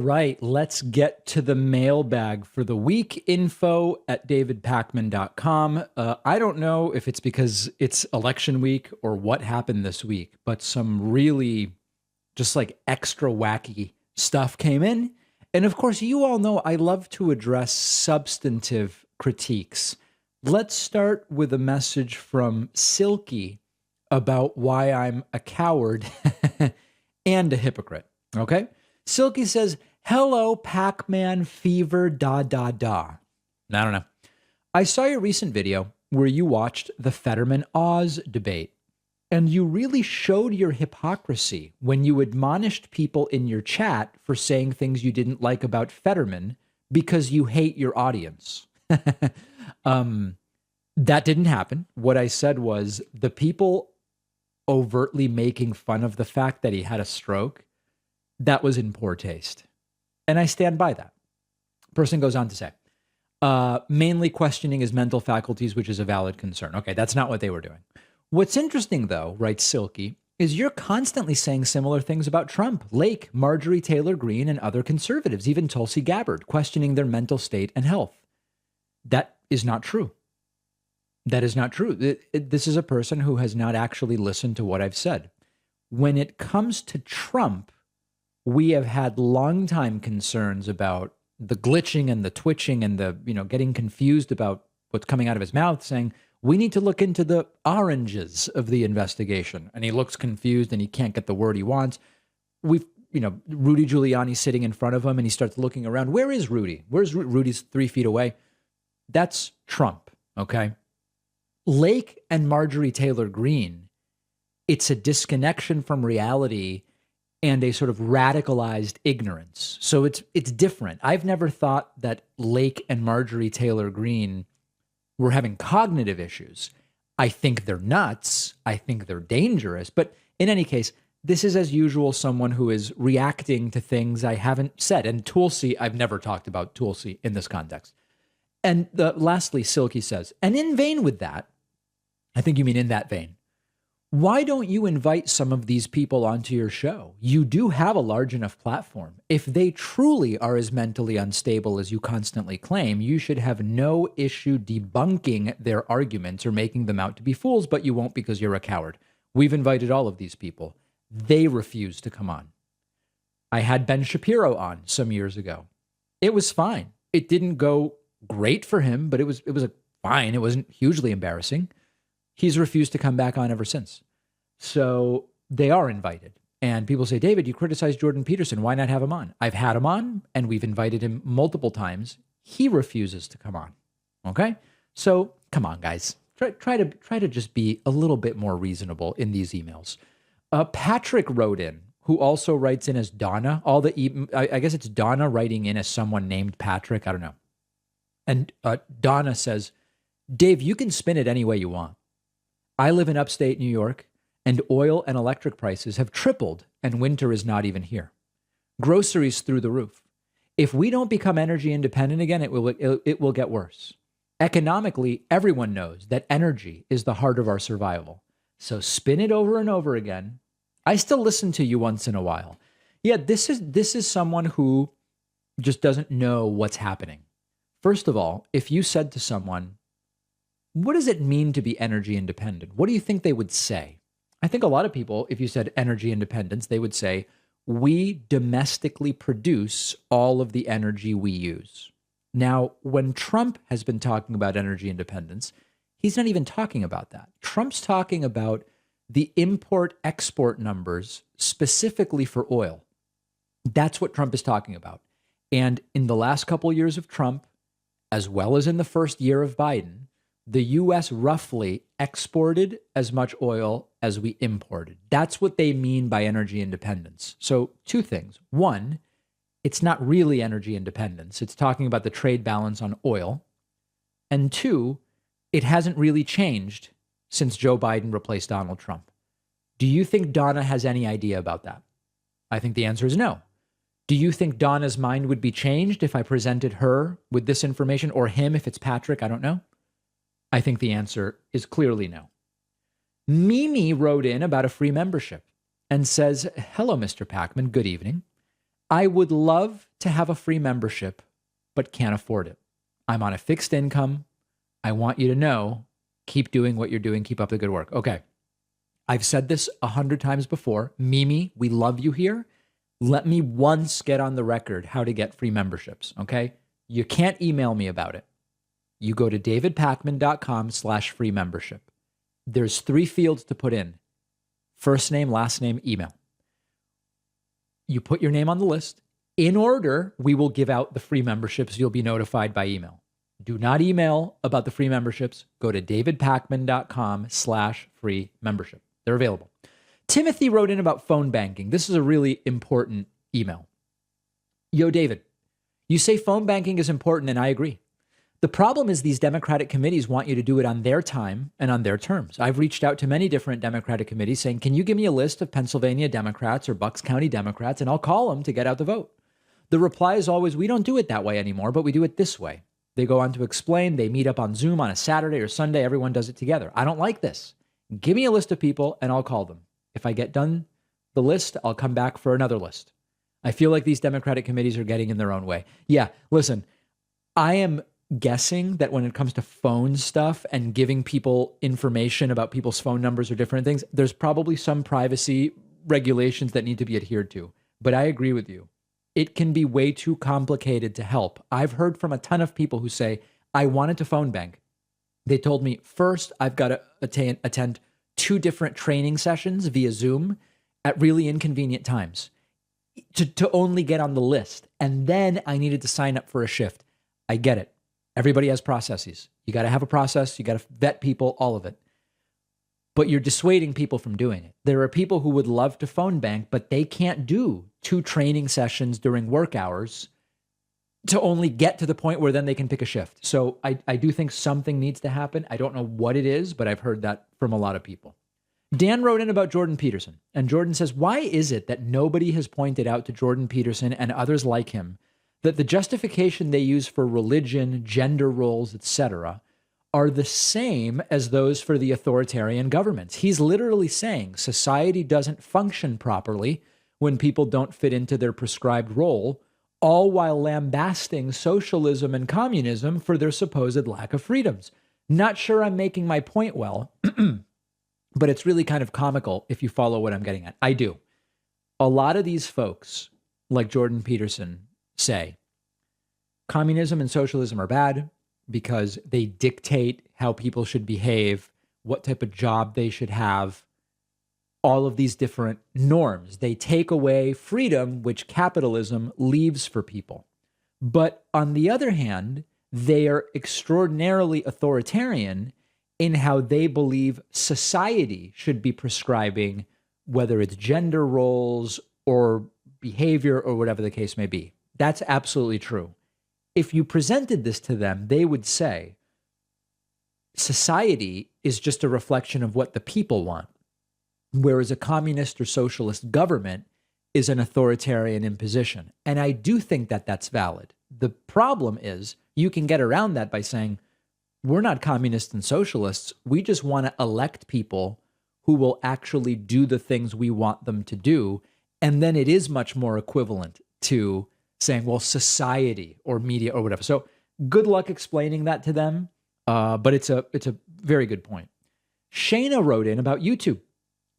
right, let's get to the mailbag for the week. info@davidpakman.com. I don't know if it's because it's election week or what happened this week, but some really just like extra wacky stuff came in. And of course, you all know I love to address substantive critiques. Let's start with a message from Silky about why I'm a coward and a hypocrite. Okay? Silky says, hello, Pakman fever, da, da, da. I don't know. I saw your recent video where you watched the Fetterman-Oz debate, and you really showed your hypocrisy when you admonished people in your chat for saying things you didn't like about Fetterman because you hate your audience. That didn't happen. What I said was the people overtly making fun of the fact that he had a stroke, that was in poor taste. And I stand by that. Person goes on to say, mainly questioning his mental faculties, which is a valid concern. Okay, that's not what they were doing. What's interesting, though, writes Silky, is you're constantly saying similar things about Trump, Lake, Marjorie Taylor Greene, and other conservatives, even Tulsi Gabbard, questioning their mental state and health. That is not true. That is not true. This is a person who has not actually listened to what I've said. When it comes to Trump, we have had longtime concerns about the glitching and the twitching and the, getting confused about what's coming out of his mouth, saying, we need to look into the oranges of the investigation. And he looks confused and he can't get the word he wants. We've, Rudy Giuliani sitting in front of him and he starts looking around. Where is Rudy? Where's Rudy's 3 feet away? That's Trump, okay? Lake and Marjorie Taylor Greene, it's a disconnection from reality and a sort of radicalized ignorance. So it's different. I've never thought that Lake and Marjorie Taylor Greene were having cognitive issues. I think they're nuts. I think they're dangerous. But in any case, this is, as usual, someone who is reacting to things I haven't said. And Tulsi, I've never talked about Tulsi in this context. And lastly, Silky says, and in vain with that, I think you mean in that vein, why don't you invite some of these people onto your show? You do have a large enough platform. If they truly are as mentally unstable as you constantly claim, you should have no issue debunking their arguments or making them out to be fools, but you won't because you're a coward. We've invited all of these people. They refuse to come on. I had Ben Shapiro on some years ago. It was fine. It didn't go great for him, but it was fine. It wasn't hugely embarrassing. He's refused to come back on ever since. So they are invited. And people say, David, you criticized Jordan Peterson. Why not have him on? I've had him on, and we've invited him multiple times. He refuses to come on. Okay? So come on, guys. Try to just be a little bit more reasonable in these emails. Patrick wrote in, who also writes in as Donna. I guess it's Donna writing in as someone named Patrick. I don't know. And Donna says, Dave, you can spin it any way you want. I live in upstate New York, and oil and electric prices have tripled, and winter is not even here. Groceries through the roof. If we don't become energy independent again, it will get worse. Economically, everyone knows that energy is the heart of our survival. So spin it over and over again. I still listen to you once in a while. Yeah, this is someone who just doesn't know what's happening. First of all, if you said to someone, what does it mean to be energy independent? What do you think they would say? I think a lot of people, if you said energy independence, they would say, we domestically produce all of the energy we use. Now, when Trump has been talking about energy independence, he's not even talking about that. Trump's talking about the import-export numbers specifically for oil. That's what Trump is talking about. And in the last couple years of Trump, as well as in the first year of Biden, the U.S. roughly exported as much oil as we imported. That's what they mean by energy independence. So 2 things. 1, it's not really energy independence. It's talking about the trade balance on oil. And 2, it hasn't really changed since Joe Biden replaced Donald Trump. Do you think Donna has any idea about that? I think the answer is no. Do you think Donna's mind would be changed if I presented her with this information, or him if it's Patrick? I don't know. I think the answer is clearly no. Mimi wrote in about a free membership and says, hello, Mr. Pakman. Good evening. I would love to have a free membership, but can't afford it. I'm on a fixed income. I want you to know, keep doing what you're doing. Keep up the good work. Okay. I've said this 100 times before. Mimi, we love you here. Let me once get on the record how to get free memberships. Okay. You can't email me about it. You go to davidpakman.com/free membership. There's 3 fields to put in: first name, last name, email. You put your name on the list. In order, we will give out the free memberships. You'll be notified by email. Do not email about the free memberships. Go to davidpakman.com/free membership. They're available. Timothy wrote in about phone banking. This is a really important email. Yo, David, you say phone banking is important, and I agree. The problem is these Democratic committees want you to do it on their time and on their terms. I've reached out to many different Democratic committees saying, can you give me a list of Pennsylvania Democrats or Bucks County Democrats, and I'll call them to get out the vote. The reply is always, we don't do it that way anymore, but we do it this way. They go on to explain, they meet up on Zoom on a Saturday or Sunday, everyone does it together. I don't like this. Give me a list of people and I'll call them. If I get done the list, I'll come back for another list. I feel like these Democratic committees are getting in their own way. Yeah, listen, I am guessing that when it comes to phone stuff and giving people information about people's phone numbers or different things, there's probably some privacy regulations that need to be adhered to. But I agree with you. It can be way too complicated to help. I've heard from a ton of people who say, I wanted to phone bank. They told me, first, I've got to attend 2 different training sessions via Zoom at really inconvenient times to only get on the list. And then I needed to sign up for a shift. I get it. Everybody has processes. You got to have a process. You got to vet people, all of it. But you're dissuading people from doing it. There are people who would love to phone bank, but they can't do 2 training sessions during work hours to only get to the point where then they can pick a shift. So I do think something needs to happen. I don't know what it is, but I've heard that from a lot of people. Dan wrote in about Jordan Peterson, and Jordan says, why is it that nobody has pointed out to Jordan Peterson and others like him that the justification they use for religion, gender roles, etc., are the same as those for the authoritarian governments? He's literally saying society doesn't function properly when people don't fit into their prescribed role, all while lambasting socialism and communism for their supposed lack of freedoms. Not sure I'm making my point well, but it's really kind of comical if you follow what I'm getting at. I do. A lot of these folks, like Jordan Peterson, say communism and socialism are bad because they dictate how people should behave, what type of job they should have, all of these different norms. They take away freedom, which capitalism leaves for people. But on the other hand, they are extraordinarily authoritarian in how they believe society should be prescribing, whether it's gender roles or behavior or whatever the case may be. That's absolutely true. If you presented this to them, they would say, society is just a reflection of what the people want, whereas a communist or socialist government is an authoritarian imposition. And I do think that that's valid. The problem is you can get around that by saying, we're not communists and socialists. We just want to elect people who will actually do the things we want them to do. And then it is much more equivalent to saying, well, society or media or whatever. So good luck explaining that to them. But it's a very good point. Shayna wrote in about YouTube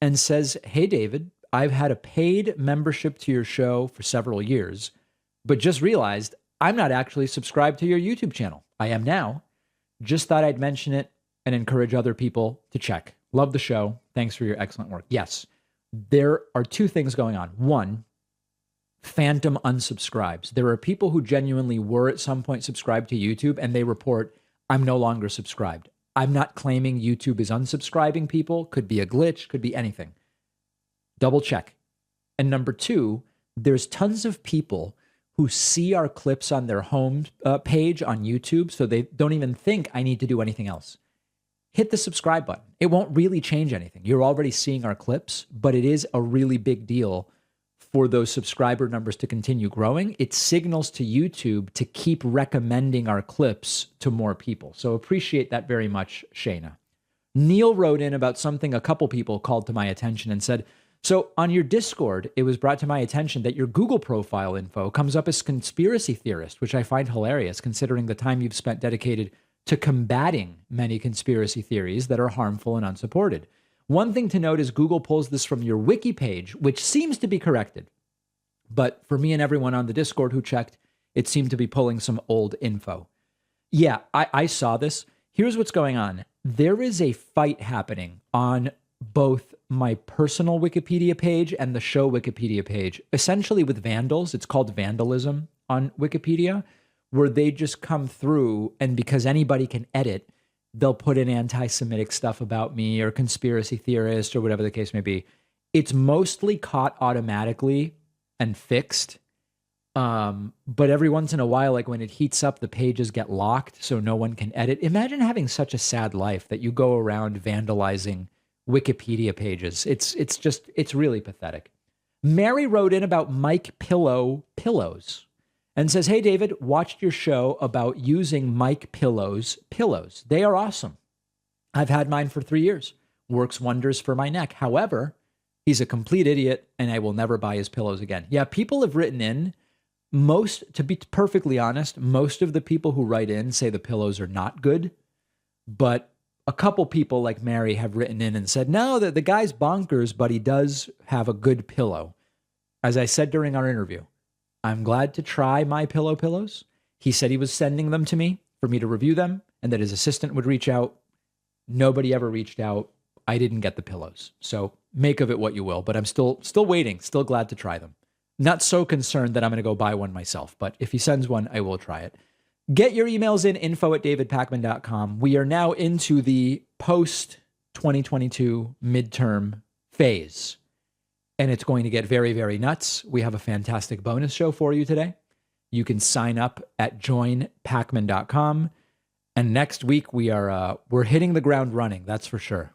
and says, hey, David, I've had a paid membership to your show for several years, but just realized I'm not actually subscribed to your YouTube channel. I am now. Just thought I'd mention it and encourage other people to check. Love the show. Thanks for your excellent work. Yes, there are 2 things going on. One, phantom unsubscribes. There are people who genuinely were at some point subscribed to YouTube and they report, I'm no longer subscribed. I'm not claiming YouTube is unsubscribing people. Could be a glitch, could be anything. Double check. And number 2, there's tons of people who see our clips on their home page on YouTube, so they don't even think I need to do anything else. Hit the subscribe button. It won't really change anything. You're already seeing our clips, but it is a really big deal for those subscriber numbers to continue growing. It signals to YouTube to keep recommending our clips to more people. So appreciate that very much, Shayna. Neil wrote in about something a couple people called to my attention and said, So on your Discord, it was brought to my attention that your Google profile info comes up as conspiracy theorist, which I find hilarious considering the time you've spent dedicated to combating many conspiracy theories that are harmful and unsupported. One thing to note is Google pulls this from your wiki page, which seems to be corrected. But for me and everyone on the Discord who checked, it seemed to be pulling some old info. Yeah, I saw this. Here's what's going on. There is a fight happening on both my personal Wikipedia page and the show Wikipedia page, essentially with vandals. It's called vandalism on Wikipedia, where they just come through and because anybody can edit, they'll put in anti-Semitic stuff about me or conspiracy theorists or whatever the case may be. It's mostly caught automatically and fixed. But every once in a while, like when it heats up, the pages get locked so no one can edit. Imagine having such a sad life that you go around vandalizing Wikipedia pages. It's really pathetic. Mary wrote in about Mike Pillow pillows and says, "Hey, David, watched your show about using Mike Pillow's pillows. They are awesome. I've had mine for 3 years. Works wonders for my neck. However, he's a complete idiot and I will never buy his pillows again." Yeah, people have written in. To be perfectly honest, most of the people who write in say the pillows are not good, but a couple people like Mary have written in and said, no, the guy's bonkers, but he does have a good pillow. As I said during our interview, I'm glad to try My Pillow pillows. He said he was sending them to me for me to review them and that his assistant would reach out. Nobody ever reached out. I didn't get the pillows. So make of it what you will, but I'm still waiting, still glad to try them. Not so concerned that I'm going to go buy one myself, but if he sends one, I will try it. Get your emails in, info@davidpakman.com. We are now into the post-2022 midterm phase, and it's going to get very, very nuts. We have a fantastic bonus show for you today. You can sign up at joinpakman.com, and next week we're hitting the ground running, that's for sure.